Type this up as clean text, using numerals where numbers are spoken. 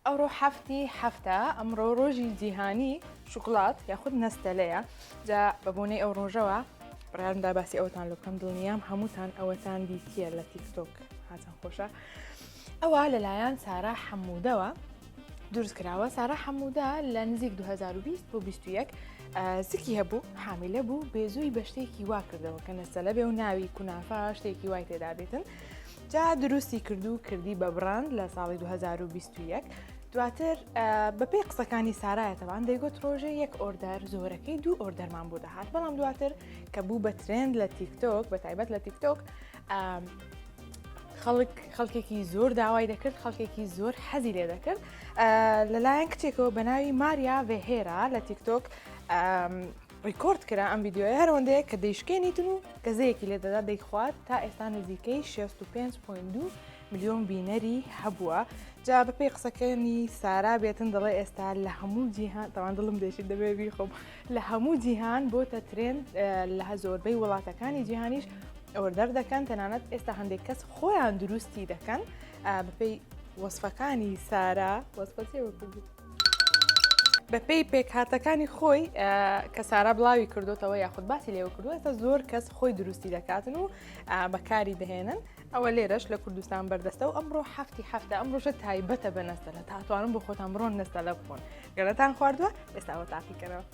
ئەوڕۆ هەفتە ئەمڕۆ ڕۆژی جیهانی شوکڵات یاخود نەستەلەیە جا بەبوونەی ئەو ڕۆژەوە بڕیارمدا باسی ئەوتان لە بکەم دڵنیام هەمووتان ئەوەتان دیتیە لە تیکتۆک هاتان خۆشە ئەوە لەلایەن سارا حەموودەوە دروست کراوە. سارا حەموودە لە نزیک 2020 بۆ 21 زکی هەبوو حامیلە بوو بێزووی بە شتێکی وا کردەوە کە نەستەلە بێ و ناوی کونافە شتێکی وای تێدا بێتن جا دروستی کردی بە بڕاند لە ساڵی 2021 دواتر بەپێی قسەکانی سارایەتەوان دەیگوت ڕۆژێ یەک ئۆردەر زۆرەکەی دوو ئۆردەرمان بوو دەهات بەڵام دواتر کە بوو بە ترند لە تیکتۆک بە تایبەت لە تیکتۆک خەڵکێکی زۆر داوای دەکرد خەڵکێکی زۆر حەزی لێ دەکرد لەلایەن کچێکەوە بە ناوی ماریا ڤێهێرا لە تیکتۆک ڕیکۆرد کرا ئەم ڤیدیۆیە هەرەوەندەیە کە دەیشکێنیتن و گەزەیەکی لێدەدا دەیخوات تا ئێستا نزیکەی 65.2 ملیۆن بینەری هەبووە جا بەپێی قسەکەنی سارا بێتن دەڵێ ئێستا لە هەموو جیهان تەوان دڵم دێشت دەبێ بیخۆم لە هەموو جیهان بۆتە ترند لە زۆربەی وڵاتەکانی جیهانیش ئۆردەر دەکەن تەنانەت ئێستا هەندێک کەس خۆیان دروستی دەکەن بەپێی وەسفەکانی سارا بەپێی پێکهاتەکانی خۆی کە سارا بڵاوی کردوتەوە یاخود باسی لێوە کردو ئێستا زۆر کەس خۆی دروستی دەکاتن و بەکاری دەهێنن ئەوە لێرەش لە کوردستان بەردەستە و ئەمڕۆ هەفتە ئەمڕۆژە تایبەتە بە نەستەلە تاتوانم بۆ خۆتان بڕۆن نەستەلە بخۆن گەرەتان خواردووە ئێستا ئەوە تاقی کەرەوە